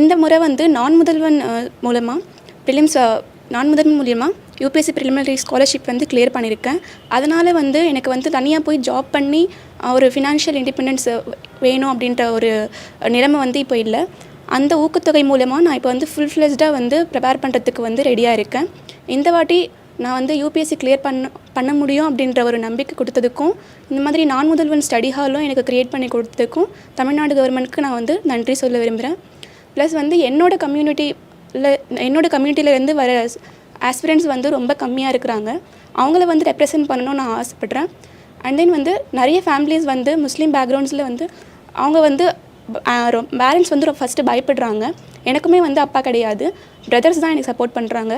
இந்த முறை வந்து நான் முதல்வன் மூலமாக ப்ரிலிம்ஸ் யூபிஎஸ்சி ப்ரிலிமினரி ஸ்காலர்ஷிப் வந்து கிளியர் பண்ணியிருக்கேன். அதனால் வந்து எனக்கு வந்து தனியாக போய் ஜாப் பண்ணி ஒரு ஃபினான்ஷியல் இண்டிபெண்டன்ஸ் வேணும் அப்படின்ற ஒரு நிலைமை வந்து இப்போ இல்லை. அந்த ஊக்கத்தொகை மூலமாக நான் இப்போ வந்து ஃபுல் ஃப்ளெஜ்டாக வந்து ப்ரிப்பேர் பண்ணுறதுக்கு வந்து ரெடியாக இருக்கேன். இந்த வாட்டி நான் வந்து யூபிஎஸ்சி கிளியர் பண்ண முடியும் அப்படின்ற ஒரு நம்பிக்கை கொடுத்ததுக்கும், இந்த மாதிரி நான் முதல்வன் ஸ்டடி ஹாலும் எனக்கு க்ரியேட் பண்ணி கொடுத்ததுக்கும் தமிழ்நாடு கவர்மெண்ட்க்கு நான் வந்து நன்றி சொல்ல விரும்புகிறேன். ப்ளஸ் வந்து என்னோட கம்யூனிட்டியிலேருந்து வர ஆஸ்பிரண்ட்ஸ் வந்து ரொம்ப கம்மியாக இருக்கிறாங்க. அவங்கள வந்து ரெப்ரசன்ட் பண்ணணும்னு நான் ஆசைப்பட்றேன். அண்ட் தென் வந்து நிறைய ஃபேமிலிஸ் வந்து முஸ்லீம் பேக்ரவுண்ட்ஸில் வந்து அவங்க வந்து பேரண்ட்ஸ் வந்து ஃபஸ்ட்டு பயப்படுறாங்க. எனக்குமே வந்து அப்பா கிடையாது, பிரதர்ஸ் தான் எனக்கு சப்போர்ட் பண்ணுறாங்க.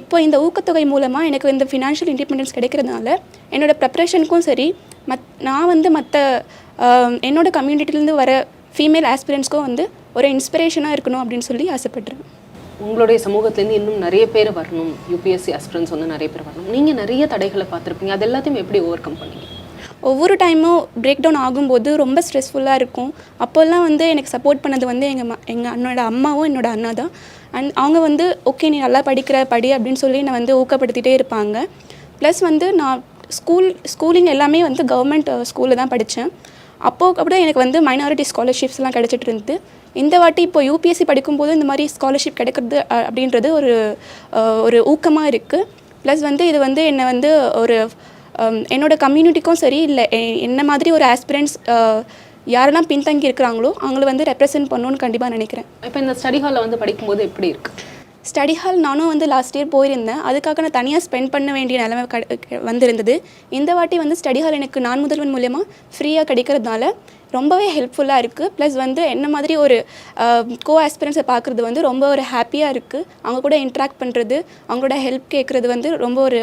இப்போ இந்த ஊக்கத்தொகை மூலமாக எனக்கு இந்த ஃபினான்ஷியல் இண்டிபெண்டன்ஸ் கிடைக்கிறதுனால என்னோடய ப்ரிப்ரேஷனுக்கும் சரி, நான் வந்து மற்ற என்னோடய கம்யூனிட்டிலேருந்து வர ஃபீமேல் ஆஸ்பிரண்ட்ஸ்க்கும் வந்து ஒரு இன்ஸ்பிரேஷனாக இருக்கணும் அப்படின்னு சொல்லி ஆசைப்பட்றேன். உங்களுடைய சமூகத்துலேருந்து இன்னும் நிறைய பேர் வரணும், யூபிஎஸ்சி ஆஸ்பிரண்ட்ஸ் வந்து நிறைய பேர் வரணும். நீங்கள் நிறைய தடைகளை பார்த்துருப்பீங்க, அது எல்லாத்தையும் எப்படி ஓவர் கம் பண்ணீங்க? ஒவ்வொரு டைமும் பிரேக் டவுன் ஆகும்போது ரொம்ப ஸ்ட்ரெஸ்ஃபுல்லாக இருக்கும். அப்போல்லாம் வந்து எனக்கு சப்போர்ட் பண்ணது வந்து எங்கள் அண்ணோட அம்மாவும் என்னோட அண்ணா தான். அண்ட் அவங்க வந்து ஓகே நீ நல்லா படி அப்படின்னு சொல்லி நான் வந்து ஊக்கப்படுத்திகிட்டே இருப்பாங்க. ப்ளஸ் வந்து நான் ஸ்கூலிங் எல்லாமே வந்து கவர்மெண்ட் ஸ்கூலில் தான் படித்தேன். அப்போது கூட எனக்கு வந்து மைனாரிட்டி ஸ்காலர்ஷிப்ஸ்லாம் கிடச்சிட்டு இருந்தது. இந்த வாட்டி இப்போ யூபிஎஸ்சி படிக்கும்போது இந்த மாதிரி ஸ்காலர்ஷிப் கிடைக்கிறது அப்படின்றது ஒரு ஊக்கமாக இருக்குது. ப்ளஸ் வந்து இது வந்து என்னை வந்து ஒரு என்னோடய கம்யூனிட்டிக்கும் சரி, இல்லை என்ன மாதிரி ஒரு ஆஸ்பிரண்ட்ஸ் யாரெல்லாம் பின்தங்கி இருக்கிறாங்களோ அவங்கள வந்து ரெப்ரசென்ட் பண்ணணும்னு கண்டிப்பாக நினைக்கிறேன். இப்போ இந்த ஸ்டடி ஹாலில் வந்து படிக்கும்போது எப்படி இருக்குது? ஸ்டடி ஹால் நானும் வந்து லாஸ்ட் இயர் போயிருந்தேன். அதுக்காக நான் தனியாக ஸ்பெண்ட் பண்ண வேண்டிய நிலைமை வந்திருந்தது. இந்த வாட்டி வந்து ஸ்டடி ஹால் எனக்கு நான் முதல்வன் மூலமாக ஃப்ரீயாக கிடைக்கிறதுனால ரொம்பவே ஹெல்ப்ஃபுல்லாக இருக்குது. ப்ளஸ் வந்து என்ன மாதிரி ஒரு கோ ஆஸ்பிரன்ஸை பார்க்குறது வந்து ரொம்ப ஒரு ஹாப்பியாக இருக்குது. அவங்க கூட இன்ட்ராக்ட் பண்ணுறது, அவங்களோட ஹெல்ப் கேட்குறது வந்து ரொம்ப ஒரு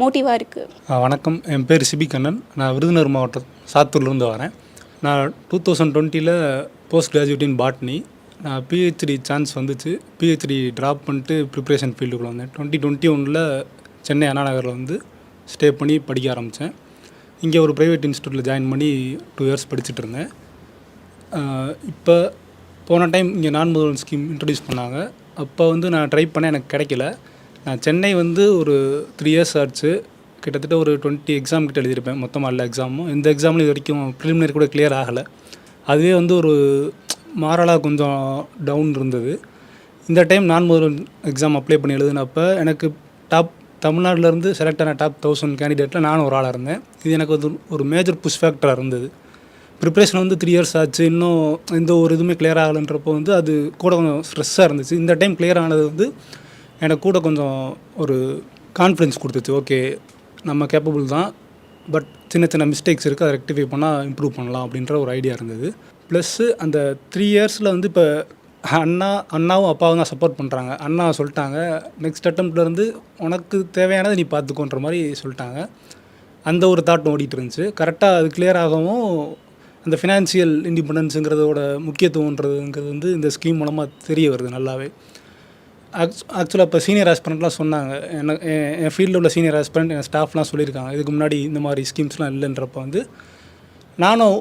மோட்டிவாக இருக்குது. வணக்கம், என் பேர் சிபி கண்ணன். நான் விருதுநகர் மாவட்டம் சாத்தூர்லேருந்து வரேன். நான் 2020 போஸ்ட் கிராஜுவேட் இன் பாட்னி. நான் பிஹெச்டி சான்ஸ் வந்துச்சு. பிஹெச்டி ட்ராப் பண்ணிட்டு ப்ரிப்ரேஷன் ஃபீல்டுக்குள்ளே வந்தேன். 2021 சென்னை அண்ணா நகரில் வந்து ஸ்டே பண்ணி படிக்க ஆரம்பித்தேன். இங்கே ஒரு ப்ரைவேட் இன்ஸ்டியூட்டில் ஜாயின் பண்ணி 2 இயர்ஸ் படிச்சுட்டு இருந்தேன். இப்போ போன டைம் இங்கே நான் முதல்வன் ஸ்கீம் இன்ட்ரடியூஸ் பண்ணாங்க. அப்போ வந்து நான் ட்ரை பண்ணேன், எனக்கு கிடைக்கல. நான் சென்னை வந்து ஒரு 3 இயர்ஸ் ஆச்சு. கிட்டத்தட்ட ஒரு 20 எக்ஸாம் கிட்ட எழுதியிருப்பேன், மொத்தமாக எல்லா எக்ஸாமும். இந்த எக்ஸாம்லேயும் இது வரைக்கும் ப்ரிலிமினரி கூட கிளியர் ஆகலை. அதுவே வந்து ஒரு மாரலாக கொஞ்சம் டவுன் இருந்தது. இந்த டைம் நான் முதல்வன் எக்ஸாம் அப்ளை பண்ணி எழுதினப்போ எனக்கு தமிழ்நாட்டிலேருந்து செலக்ட் ஆன டாப் 1000 கேண்டிடேட்டில் நானும் ஒரு ஆளாக இருந்தேன். இது எனக்கு வந்து ஒரு மேஜர் புஷ் ஃபேக்டராக இருந்தது. ப்ரிப்ரேஷன் வந்து 3 இயர்ஸ் ஆச்சு, இன்னும் எந்த ஒரு இதுவுமே கிளியர் ஆகலைன்றப்போ வந்து அது கூட கொஞ்சம் ஸ்ட்ரெஸ்ஸாக இருந்துச்சு. இந்த டைம் கிளியர் ஆனது வந்து எனக்கு கூட கொஞ்சம் ஒரு கான்ஃபிடென்ஸ் கொடுத்துச்சு. ஓகே, நம்ம கேப்பபிள் தான், பட் சின்ன சின்ன மிஸ்டேக்ஸ் இருக்குது, அதை ரெக்டிஃபை பண்ணால் இம்ப்ரூவ் பண்ணலாம் அப்படின்ற ஒரு ஐடியா இருந்தது. ப்ளஸ்ஸு அந்த 3 இயர்ஸில் வந்து இப்போ அண்ணாவும் அப்பாவும் தான் சப்போர்ட் பண்ணுறாங்க. அண்ணா சொல்லிட்டாங்க, நெக்ஸ்ட் அட்டம்ப்ட்லேருந்து உனக்கு தேவையானதை நீ பார்த்துக்கோன்ற மாதிரி சொல்லிட்டாங்க. அந்த ஒரு தாட் ஓடிட்டு இருந்துச்சு. கரெக்டாக அது கிளியர் ஆகவும் அந்த ஃபினான்ஷியல் இண்டிபெண்டன்ஸுங்கிறதோட முக்கியத்துவன்றதுங்கிறது வந்து இந்த ஸ்கீம் மூலமாக தெரிய வருது நல்லாவே. ஆக்சுவலாக இப்போ சீனியர் ஆஸ்பிரண்ட்லாம் சொன்னாங்க, என் ஃபீல்டில் உள்ள சீனியர் ஆஸ்பிரண்ட் என் ஸ்டாஃப்லாம் சொல்லியிருக்காங்க, இதுக்கு முன்னாடி இந்த மாதிரி ஸ்கீம்ஸ்லாம் இல்லைன்றப்போ வந்து நானும்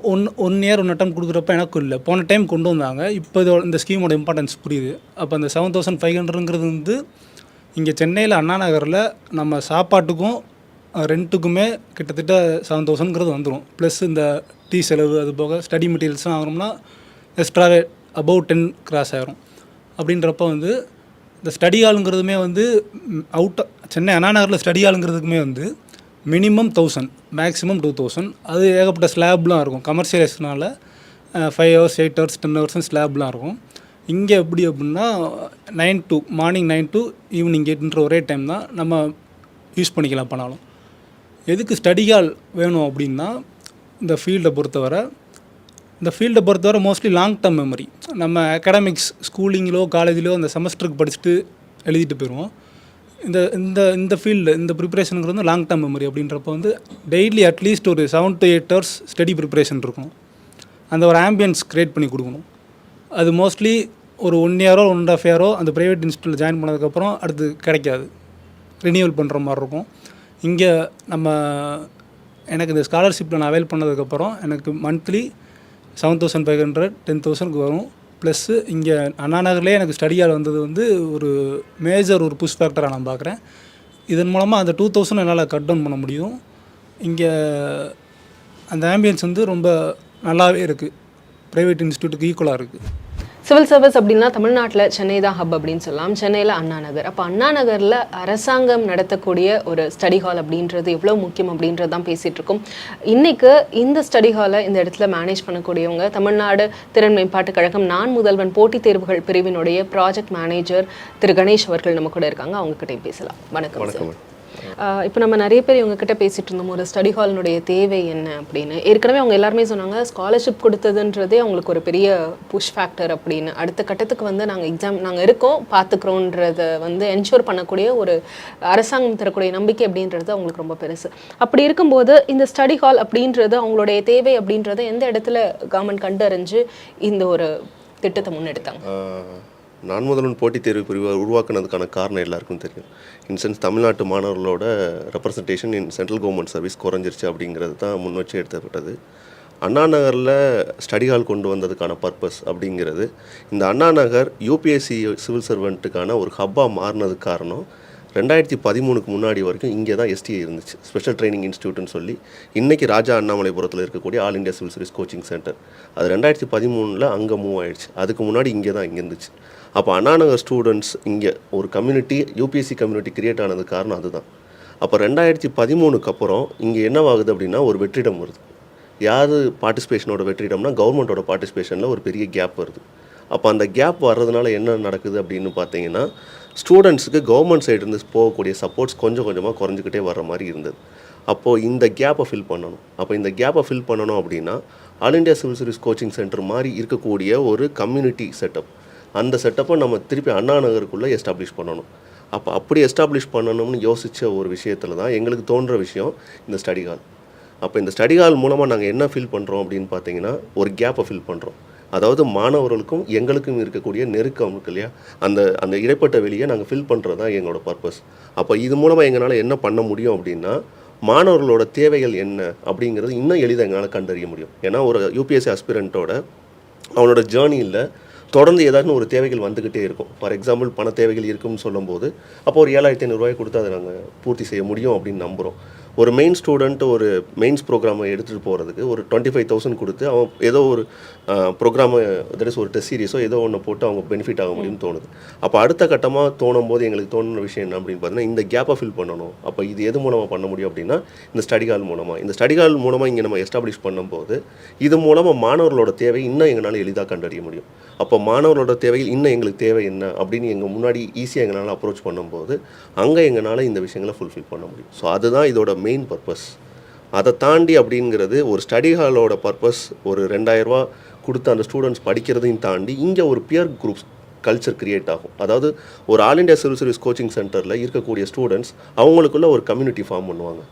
ஒன் இயர் அட்டம் கொடுக்குறப்ப எனக்கும் இல்லை. போன டைம் கொண்டு வந்தாங்க. இப்போ இந்த ஸ்கீமோட இம்பார்ட்டன்ஸ் புரியுது. அப்போ அந்த 7500ங்கிறது வந்து இங்கே சென்னையில் அண்ணா நகரில் நம்ம சாப்பாட்டுக்கும் ரெண்ட்டுக்குமே கிட்டத்தட்ட 7000ங்கிறது வந்துடும். ப்ளஸ் இந்த டீ செலவு, அது போக ஸ்டடி மெட்டீரியல்ஸ்லாம் வாங்கினோம்னா எக்ஸ்ட்ராவே அபவ் 10 கிராஸ் ஆகிரும். அப்படின்றப்ப வந்து இந்த ஸ்டடி ஹாலுங்கிறதுமே வந்து சென்னை அண்ணா நகரில் ஸ்டடி ஹாலுங்கிறதுக்குமே வந்து மினிமம் 1000, மேக்ஸிமம் 2000. அது ஏகப்பட்ட ஸ்லாப்லாம் இருக்கும். கமர்ஷியலைஸ்னால 5 hours 8 hours 10 hours ஸ்லாப்லாம் இருக்கும். இங்கே எப்படி அப்படின்னா மார்னிங் 9 to ஈவினிங் 8ன்ற ஒரே டைம் தான் நம்ம யூஸ் பண்ணிக்கலாம் பண்ணாலும். எதுக்கு ஸ்டடி ஹால் வேணும் அப்படின்னா, இந்த ஃபீல்டை பொறுத்தவரை மோஸ்ட்லி லாங் டேர்ம் மெமரி. நம்ம அகாடமிக்ஸ் ஸ்கூலிங்கிலோ காலேஜிலோ அந்த செமஸ்டருக்கு படிச்சுட்டு எழுதிட்டு போயிடுவோம். இந்த இந்த இந்த ஃபீல்டு இந்த ப்ரிப்பரேஷனுங்கிறது வந்து லாங் டேர்ம் மெமரி அப்படின்றப்ப வந்து டெய்லி அட்லீஸ்ட் ஒரு 7 to 8 hours ஸ்டடி ப்ரிப்பரேஷன் இருக்கணும். அந்த ஒரு ஆம்பியன்ஸ் க்ரியேட் பண்ணி கொடுக்கணும். அது மோஸ்ட்லி ஒரு 1 year 1.5 year அந்த ப்ரைவேட் இன்ஸ்டியூட்டில் ஜாயின் பண்ணதுக்கப்புறம் அடுத்து கிடைக்காது, ரினியூவல் பண்ணுற மாதிரி இருக்கும். இங்கே நம்ம எனக்கு இந்த ஸ்காலர்ஷிப்பில் நான் அவைல் பண்ணதுக்கப்புறம் எனக்கு மந்த்லி 7,500 10,000 வரும். ப்ளஸ்ஸு இங்கே அண்ணா நகர்லேயே எனக்கு ஸ்டடி ஹால் வந்தது வந்து ஒரு மேஜர் ஒரு புஷ் ஃபேக்டராக நான் பார்க்குறேன். இதன் மூலமாக அந்த 2,000 என்னால் கட் டவுன் பண்ண முடியும். இங்கே அந்த ஆம்பியன்ஸ் வந்து ரொம்ப நல்லாவே இருக்குது, ப்ரைவேட் இன்ஸ்டியூட்டுக்கு ஈக்குவலாக இருக்குது. சிவில் சர்வீஸ் அப்படின்னா தமிழ்நாட்டில் சென்னை தான் ஹப் அப்படின்னு சொல்லலாம். சென்னையில் அண்ணா நகர். அப்போ அண்ணா நகரில் அரசாங்கம் நடத்தக்கூடிய ஒரு ஸ்டடி ஹால் அப்படின்றது எவ்வளோ முக்கியம் அப்படின்றது தான் பேசிகிட்டு இருக்கோம். இன்றைக்கு இந்த ஸ்டடி ஹாலை இந்த இடத்துல மேனேஜ் பண்ணக்கூடியவங்க தமிழ்நாடு திறன் மேம்பாட்டுக் கழகம் நான் முதல்வன் போட்டித் தேர்வுகள் பிரிவினுடைய ப்ராஜெக்ட் மேனேஜர் திரு கணேஷ் அவர்கள் நம்ம கூட இருக்காங்க. அவங்ககிட்டையும் பேசலாம். வணக்கம் சார். இப்போ நம்ம நிறைய பேர் இவங்ககிட்ட பேசிகிட்டு இருந்தோம் ஒரு ஸ்டடி ஹாலினுடைய தேவை என்ன அப்படின்னு. ஏற்கனவே அவங்க எல்லாருமே சொன்னாங்க ஸ்காலர்ஷிப் கொடுத்ததுன்றதே அவங்களுக்கு ஒரு பெரிய புஷ் ஃபேக்டர் அப்படின்னு. அடுத்த கட்டத்துக்கு வந்து நாங்கள் இருக்கோம் பார்த்துக்கிறோன்றத வந்து என்ஷூர் பண்ணக்கூடிய ஒரு அரசாங்கம் தரக்கூடிய நம்பிக்கை அப்படின்றது அவங்களுக்கு ரொம்ப பெருசு. அப்படி இருக்கும்போது இந்த ஸ்டடி ஹால் அப்படின்றது அவங்களுடைய தேவை அப்படின்றத எந்த இடத்துல கவர்மெண்ட் கண்டறிஞ்சு இந்த ஒரு திட்டத்தை முன்னெடுத்தாங்க? நான் முதல்வன் போட்டித் தேர்வு பிரிவை உருவாக்குனதுக்கான காரணம் எல்லாருக்கும் தெரியும். இன்சென்ஸ் தமிழ்நாட்டு மாணவர்களோட ரெப்ரசன்டேஷன் இன் சென்ட்ரல் கவர்மெண்ட் சர்வீஸ் குறைஞ்சிருச்சு அப்படிங்கிறது தான் முன் வச்சு எடுத்தப்பட்டது. அண்ணா நகரில் ஸ்டடி ஹால் கொண்டு வந்ததுக்கான பர்பஸ் அப்படிங்கிறது இந்த அண்ணா நகர் யூபிஎஸ்சி சிவில் சர்வெண்ட்டுக்கான ஒரு ஹப்பாக மாறினதுக்கு காரணம் 2013க்கு முன்னாடி வரைக்கும் இங்கே தான் எஸ்டிஐ இருந்துச்சு, ஸ்பெஷல் ட்ரைனிங் இன்ஸ்டியூட்னு சொல்லி. இன்றைக்கி ராஜா அண்ணாமலைபுரத்தில் இருக்கக்கூடிய all India civil service coaching centre அது 2013 அங்கே மூவ் ஆயிடுச்சு. அதுக்கு முன்னாடி இங்கே இருந்துச்சு. அப்போ அண்ணா நகர் ஸ்டூடெண்ட்ஸ் இங்கே ஒரு கம்யூனிட்டி யூபிஎஸ்சி கம்யூனிட்டி கிரியேட் ஆனதுக்கு காரணம் அதுதான். அப்போ 2013க்கு அப்புறம் இங்கே என்னவாகுது அப்படின்னா ஒரு வெற்றிடம் வருது. யார் பார்ட்டிசிபேஷனோட வெற்றிடம்னா கவர்மெண்ட்டோட பார்ட்டிசிபேஷனில் ஒரு பெரிய கேப் வருது. அப்போ அந்த கேப் வர்றதுனால என்ன நடக்குது அப்படின்னு பார்த்தீங்கன்னா ஸ்டூடெண்ட்ஸுக்கு கவர்மெண்ட் சைடுலேருந்து போகக்கூடிய சப்போர்ட்ஸ் கொஞ்சம் கொஞ்சமாக குறைஞ்சிக்கிட்டே வர்ற மாதிரி இருந்தது. அப்போது இந்த கேப்பை ஃபில் பண்ணணும். அப்போ இந்த கேப்பை ஃபில் பண்ணணும் அப்படின்னா all India civil service coaching centre மாதிரி இருக்கக்கூடிய ஒரு கம்யூனிட்டி செட்டப், அந்த செட்டப்பை நம்ம திருப்பி அண்ணா நகருக்குள்ளே எஸ்டாப்ளிஷ் பண்ணணும். அப்போ அப்படி எஸ்டாப்ளிஷ் பண்ணணும்னு யோசித்த ஒரு விஷயத்தில் தான் எங்களுக்கு தோன்ற விஷயம் இந்த ஸ்டடி ஹால். அப்போ இந்த ஸ்டடி ஹால் மூலமாக நாங்கள் என்ன ஃபில் பண்ணுறோம் அப்படின்னு பார்த்தீங்கன்னா ஒரு கேப்பை ஃபில் பண்ணுறோம். அதாவது மாணவர்களுக்கும் எங்களுக்கும் இருக்கக்கூடிய நெருக்கம் இருக்கு இல்லையா, அந்த இடைப்பட்ட வெளியை நாங்கள் ஃபில் பண்ணுறது தான் எங்களோட பர்பஸ். அப்போ இது மூலமாக எங்களால் என்ன பண்ண முடியும் அப்படின்னா மாணவர்களோட தேவைகள் என்ன அப்படிங்கிறது இன்னும் எளிதாக எங்களால் கண்டறிய முடியும். ஏன்னா ஒரு யூபிஎஸ்சி அஸ்பிரண்ட்டோட அவனோட ஜேர்னியில் தொடர்ந்து ஏதாச்சும் ஒரு தேவைகள் வந்துக்கிட்டே இருக்கும். ஃபார் எக்ஸாம்பிள் பண தேவைகள் இருக்குன்னு சொல்லும்போது அப்போ ஒரு 7,500 ரூபாய் கொடுத்து அதை நாங்கள் பூர்த்தி செய்ய முடியும் அப்படின்னு நம்புகிறோம். ஒரு மெயின் ஸ்டூடெண்ட் ஒரு மெயின்ஸ் ப்ரோக்ராமை எடுத்துகிட்டு போகிறதுக்கு ஒரு 25,000 கொடுத்து அவன் ஏதோ ஒரு ப்ரோக்ராமை தட் இஸ் ஒரு டெஸ்ட் சீரிஸோ ஏதோ ஒன்று போட்டு அவங்க பெனிஃபிட் ஆக முடியும்னு தோணுது. அப்போ அடுத்த கட்டமாக தோணும் போது எங்களுக்கு தோணுன விஷயம் என்ன அப்படின்னு பார்த்தீங்கன்னா இந்த கேப்பை ஃபில் பண்ணணும். அப்போ இது எது மூலமாக பண்ண முடியும் அப்படின்னா இந்த ஸ்டடி ஹால் மூலமாக. இந்த ஸ்டடி ஹால் மூலமாக இங்கே நம்ம எஸ்டாப்ளிஷ் பண்ணும்போது இது மூலமாக மாணவர்களோட தேவை இன்னும் எங்களால் எளிதாக கண்டறிய முடியும். அப்போ மாணவர்களோட தேவைகள் இன்னும் எங்களுக்கு தேவை என்ன அப்படின்னு எங்கள் முன்னாடி ஈஸியாக எங்களால் அப்ரோச் பண்ணும்போது அங்கே எங்களால் இந்த விஷயங்களை ஃபுல்ஃபில் பண்ண முடியும். ஸோ அதுதான் இதோட மெயின் பர்பஸ். அதை தாண்டி அப்படிங்கிறது ஒரு ஸ்டடி ஹாலோட பர்பஸ் ஒரு 2,000 ரூபா கொடுத்து அந்த ஸ்டூடெண்ட்ஸ் படிக்கிறதையும் தாண்டி இங்கே ஒரு பியர் குரூப்ஸ் கல்ச்சர் கிரியேட் ஆகும். அதாவது ஒரு all India civil service coaching சென்டரில் இருக்கக்கூடிய ஸ்டூடெண்ட்ஸ் அவங்களுக்குள்ள ஒரு கம்யூனிட்டி ஃபார்ம் பண்ணுவாங்க.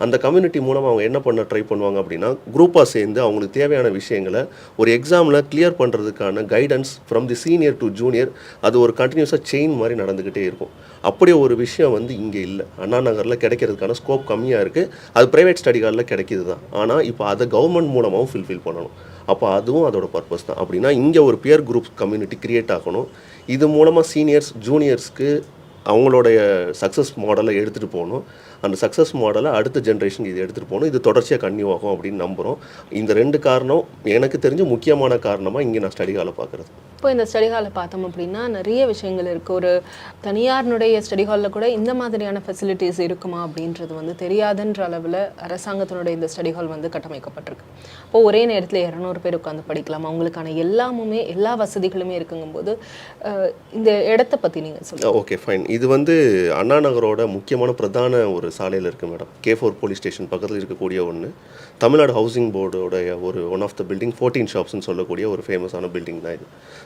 அந்த கம்யூனிட்டி மூலமாக அவங்க என்ன பண்ண ட்ரை பண்ணுவாங்க அப்படின்னா குரூப்பாக சேர்ந்து அவங்களுக்கு தேவையான விஷயங்களை ஒரு எக்ஸாமில் கிளியர் பண்ணுறதுக்கான guidance from the senior to junior அது ஒரு கண்டினியூஸாக செயின் மாதிரி நடந்துக்கிட்டே இருக்கும். அப்படி ஒரு விஷயம் இங்கே இல்லை. அண்ணா நகரில் கிடைக்கிறதுக்கான ஸ்கோப் கம்மியாக இருக்குது. அது ப்ரைவேட் ஸ்டடி ஹாலில் கிடைக்கிது தான். ஆனால் இப்போ அதை கவர்மெண்ட் மூலமாகவும் ஃபில்ஃபில் பண்ணணும். அப்போ அதுவும் அதோட பர்பஸ் தான். அப்படின்னா இங்கே ஒரு பியர் குரூப் கம்யூனிட்டி கிரியேட் ஆகணும். இது மூலமாக சீனியர்ஸ் ஜூனியர்ஸ்க்கு அவங்களுடைய சக்ஸஸ் மாடலை எடுத்துகிட்டு போகணும். அந்த சக்ஸஸ் மாடலை அடுத்த ஜென்ரேஷனுக்கு இது எடுத்துகிட்டு போகணும். இது தொடர்ச்சியாக கன்டினியூ ஆகும் அப்படின்னு நம்புகிறோம். இந்த 2 காரணம் எனக்கு தெரிஞ்ச முக்கியமான காரணமாக இங்கே நான் ஸ்டடி ஹாலை பார்க்குறது. இப்போ இந்த ஸ்டடி ஹாலை பார்த்தோம் அப்படின்னா நிறைய விஷயங்கள் இருக்குது. ஒரு தனியாருடைய ஸ்டடி ஹாலில் கூட இந்த மாதிரியான ஃபெசிலிட்டிஸ் இருக்குமா அப்படின்றது தெரியாதுன்ற அளவில் அரசாங்கத்தினுடைய இந்த ஸ்டடி ஹால் கட்டமைக்கப்பட்டிருக்கு. இப்போ ஒரே நேரத்தில் 200 பேர் உட்காந்து படிக்கலாம். அவங்களுக்கான எல்லா வசதிகளுமே இருக்குங்கும்போது இந்த இடத்த பற்றி நீங்கள் சொல்லுங்கள். Okay fine. இது அண்ணா நகரோட முக்கியமான பிரதான ஒரு சாலையில் இருக்குது மேடம். K4 போலீஸ் ஸ்டேஷன் பக்கத்தில் இருக்கக்கூடிய ஒன்று. தமிழ்நாடு ஹவுசிங் போர்டோடைய ஒரு ஒன் ஆஃப் த பில்டிங் 14 ஷாப்ஸ்ன்னு சொல்லக்கூடிய ஒரு ஃபேமஸான பில்டிங் தான் இது.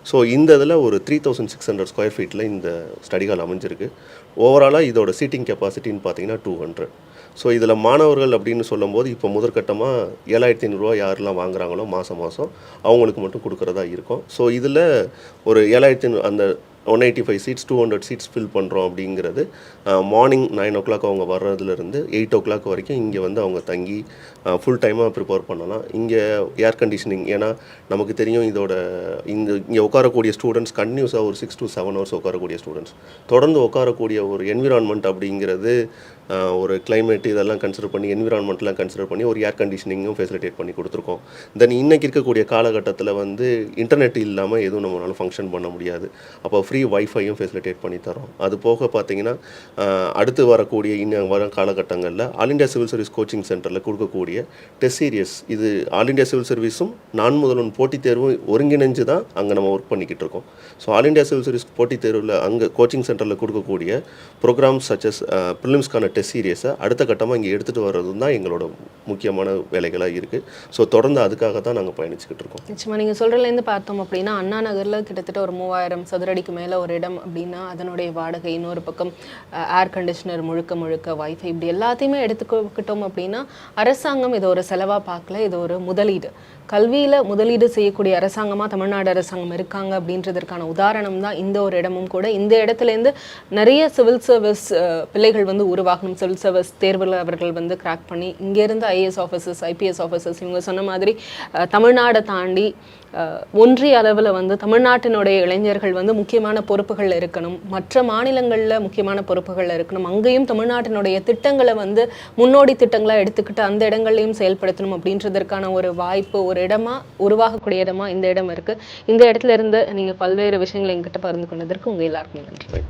ஸோ இந்த இதில் ஒரு 3600 ஸ்கொயர் ஃபீட்டில் இந்த ஸ்டடி ஹால் அமைஞ்சிருக்கு. ஓவராலாக இதோட சீட்டிங் கெப்பாசிட்டின்னு பார்த்தீங்கன்னா 200. ஸோ இதில் மாணவர்கள் அப்படின்னு சொல்லும்போது இப்போ முதற்கட்டமாக 7500 யாரெல்லாம் வாங்குறாங்களோ மாதம் அவங்களுக்கு மட்டும் கொடுக்குறதா இருக்கும். ஸோ இதில் ஒரு 7500 அந்த 185 சீட்ஸ் 200 சீட்ஸ் ஃபில் பண்ணுறோம் அப்படிங்கிறது மார்னிங் 9 o'clock அவங்க வர்றதுலேருந்து 8 o'clock வரைக்கும் இங்கே வந்து அவங்க தங்கி ஃபுல் டைமாக ப்ரிப்பேர் பண்ணலாம். இங்கே ஏர் கண்டிஷனிங், ஏன்னா நமக்கு தெரியும் இதோட இங்கே உட்காரக்கூடிய ஸ்டூடெண்ட்ஸ் கண்டினியூஸாக ஒரு 6 to 7 hours உட்காரக்கூடிய ஸ்டூடெண்ட்ஸ், தொடர்ந்து உட்காரக்கூடிய ஒரு என்விரான்மெண்ட் அப்படிங்கிறது ஒரு கிளைமேட் இதெல்லாம் கன்சிடர் பண்ணி என்விரான்மெண்ட்லாம் கன்சிடர் பண்ணி ஒரு ஏர் கண்டிஷனிங்கும் ஃபெசிலிட்டேட் பண்ணி கொடுத்துருக்கோம். தென் இன்றைக்கி இருக்கக்கூடிய காலகட்டத்தில் வந்து இன்டர்நெட் இல்லாமல் எதுவும் நம்மளால் ஃபங்க்ஷன் பண்ண முடியாது. அப்போ ஃப்ரீ வைஃபையும் ஃபெசிலிட்டேட் பண்ணி தரோம். அது போக பார்த்தீங்கன்னா அடுத்து வரக்கூடிய இன்னும் வர காலகட்டங்களில் all India civil service coaching சென்டரில் கொடுக்கக்கூடிய டெஸ்ட் சீரியஸ், இது ஆல் இண்டியா சிவில் சர்வீஸும் நான் முதல்வன் போட்டித் தேர்வும் ஒருங்கிணைஞ்சு தான் அங்கே நம்ம ஒர்க் பண்ணிக்கிட்டு இருக்கோம். So all India civil service போட்டித் தேர்வில் அங்கே கோச்சிங் சென்டரில் கொடுக்கக்கூடிய ப்ரோக்ராம்ஸ் சச்சஸ் ப்ரிலிம்ஸ்க்கான டெஸ்ட் சீரியஸை அடுத்த கட்டமாக இங்கே எடுத்துகிட்டு வர்றது தான் எங்களோட முக்கியமான வேலைகளாக இருக்குது. ஸோ தொடர்ந்து அதுக்காக தான் நாங்கள் பயணிச்சுக்கிட்டு இருக்கோம். நிச்சயமாக நீங்கள் சொல்கிறதுலேருந்து பார்த்தோம் அப்படின்னா அண்ணா நகரில் கிட்டத்தட்ட ஒரு 3000 சதுரடிக்கு மேலே ஒரு இடம் அப்படின்னா அதனுடைய வாடகை, இன்னொரு பக்கம் ஏர் கண்டிஷனர், முழுக்க வைஃபை, இப்படி எல்லாத்தையுமே எடுத்துக்கிட்டோம் அப்படின்னா அரசாங்கம் இதை ஒரு செலவாக பார்க்கல, இது ஒரு முதலீடு. கல்வியில் முதலீடு செய்யக்கூடிய அரசாங்கமாக தமிழ்நாடு அரசாங்கம் இருக்காங்க அப்படின்றதற்கான உதாரணம் தான் இந்த ஒரு இடமும் கூட. இந்த இடத்துலேருந்து நிறைய சிவில் சர்வீஸ் பிள்ளைகள் வந்து உருவாகணும். சிவில் சர்வீஸ் தேர்வில் அவர்கள் வந்து கிராக் பண்ணி இங்கேருந்து ஐஏஎஸ் ஆஃபீஸர்ஸ், ஐபிஎஸ் ஆஃபீஸர்ஸ், இவங்க சொன்ன மாதிரி தமிழ்நாடை தாண்டி ஒன்றிய அளவில் வந்து தமிழ்நாட்டினுடைய இளைஞர்கள் வந்து முக்கியமான பொறுப்புகளில் இருக்கணும், மற்ற மாநிலங்களில் முக்கியமான பொறுப்புகளில் இருக்கணும், அங்கேயும் தமிழ்நாட்டினுடைய திட்டங்களை வந்து முன்னோடி திட்டங்களாக எடுத்துக்கிட்டு அந்த இடங்கள்லையும் செயல்படுத்தணும் அப்படின்றதற்கான ஒரு வாய்ப்பு, ஒரு இடமா உருவாகக்கூடிய இடமா இந்த இடம் இருக்குது. இந்த இடத்துல இருந்து நீங்கள் பல்வேறு விஷயங்களை எங்கிட்ட பகிர்ந்து கொண்டதற்கு உங்கள் எல்லாருக்கும் நன்றி.